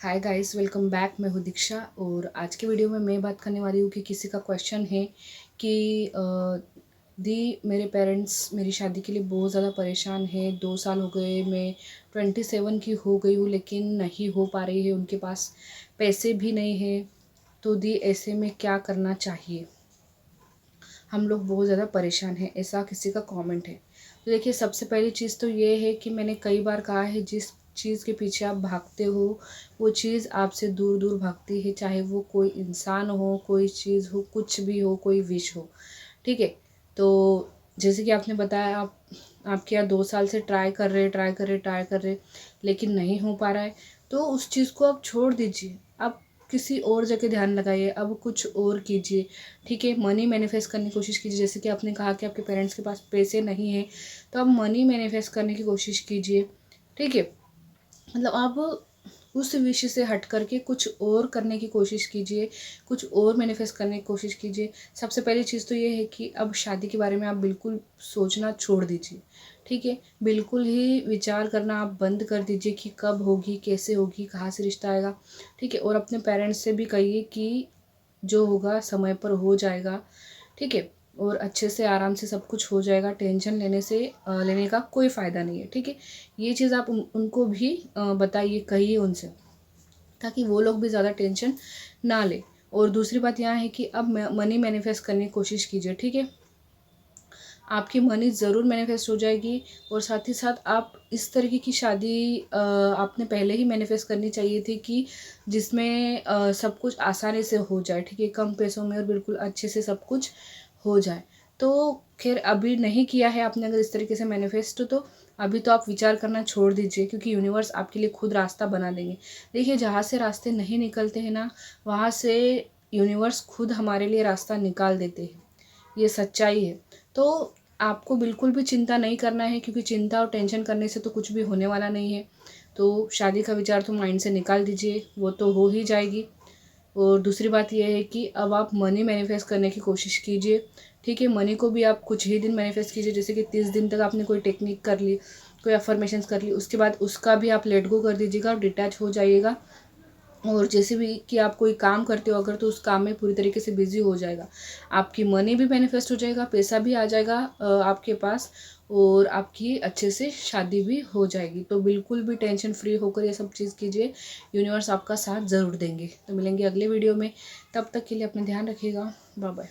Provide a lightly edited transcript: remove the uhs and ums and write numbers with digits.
Hi guys, welcome back. मैं हूँ दीक्षा और आज की वीडियो में मैं बात करने वाली हूँ कि किसी का क्वेश्चन है कि दी मेरे पेरेंट्स मेरी शादी के लिए बहुत ज़्यादा परेशान है। 2 साल हो गए, मैं 27 की हो गई हूँ लेकिन नहीं हो पा रही है। उनके पास पैसे भी नहीं है, तो दी ऐसे में क्या करना चाहिए? हम लोग बहुत ज़्यादा परेशान हैं, ऐसा किसी का कमेंट है। तो देखिए, सबसे पहली चीज़ तो ये है कि मैंने कई बार कहा है, जिस चीज़ के पीछे आप भागते हो वो चीज़ आपसे दूर दूर भागती है। चाहे वो कोई इंसान हो, कोई चीज़ हो, कुछ भी हो, कोई विश हो, ठीक है। तो जैसे कि आपने बताया, आपके यहाँ 2 साल से ट्राई कर रहे लेकिन नहीं हो पा रहा है, तो उस चीज़ को आप छोड़ दीजिए। आप किसी और जगह ध्यान लगाइए, अब कुछ और कीजिए, ठीक है। मनी मैनिफेस्ट करने की कोशिश कीजिए। जैसे कि आपने कहा कि आपके पेरेंट्स के पास पैसे नहीं हैं, तो आप मनी मैनिफेस्ट करने की कोशिश कीजिए, ठीक है। मतलब आप उस विषय से हट करके कुछ और करने की कोशिश कीजिए, कुछ और मैनिफेस्ट करने की कोशिश कीजिए। सबसे पहली चीज़ तो ये है कि अब शादी के बारे में आप बिल्कुल सोचना छोड़ दीजिए, ठीक है। बिल्कुल ही विचार करना आप बंद कर दीजिए कि कब होगी, कैसे होगी, कहाँ से रिश्ता आएगा, ठीक है। और अपने पेरेंट्स से भी कहिए कि जो होगा समय पर हो जाएगा, ठीक है। और अच्छे से आराम से सब कुछ हो जाएगा। टेंशन लेने का कोई फ़ायदा नहीं है, ठीक है। ये चीज़ आप उनको भी बताइए, कहिए उनसे, ताकि वो लोग भी ज़्यादा टेंशन ना ले। और दूसरी बात यहाँ है कि अब मनी मैनिफेस्ट करने की कोशिश कीजिए, ठीक है। आपकी मनी ज़रूर मैनिफेस्ट हो जाएगी। और साथ ही साथ आप इस तरीके की शादी आपने पहले ही मैनिफेस्ट करनी चाहिए थी कि जिसमें सब कुछ आसानी से हो जाए, ठीक है, कम पैसों में और बिल्कुल अच्छे से सब कुछ हो जाए। तो खैर, अभी नहीं किया है आपने अगर इस तरीके से मैनिफेस्ट, तो अभी तो आप विचार करना छोड़ दीजिए, क्योंकि यूनिवर्स आपके लिए खुद रास्ता बना देंगे। देखिए, जहाँ से रास्ते नहीं निकलते हैं ना, वहाँ से यूनिवर्स खुद हमारे लिए रास्ता निकाल देते हैं। ये सच्चाई है। तो आपको बिल्कुल भी चिंता नहीं करना है, क्योंकि चिंता और टेंशन करने से तो कुछ भी होने वाला नहीं है। तो शादी का विचार तो माइंड से निकाल दीजिए, वो तो हो ही जाएगी। और दूसरी बात यह है कि अब आप मनी मैनिफेस्ट करने की कोशिश कीजिए, ठीक है। मनी को भी आप कुछ ही दिन मैनिफेस्ट कीजिए। जैसे कि 30 दिन तक आपने कोई टेक्निक कर ली, कोई अफर्मेशंस कर ली, उसके बाद उसका भी आप लेट गो कर दीजिएगा, आप डिटैच हो जाइएगा। और जैसे भी कि आप कोई काम करते हो अगर, तो उस काम में पूरी तरीके से बिजी हो जाएगा। आपकी मनी भी मैनिफेस्ट हो जाएगा, पैसा भी आ जाएगा आपके पास, और आपकी अच्छे से शादी भी हो जाएगी। तो बिल्कुल भी टेंशन फ्री होकर ये सब चीज़ कीजिए, यूनिवर्स आपका साथ ज़रूर देंगे। तो मिलेंगे अगले वीडियो में, तब तक के लिए अपना ध्यान रखिएगा। Bye bye.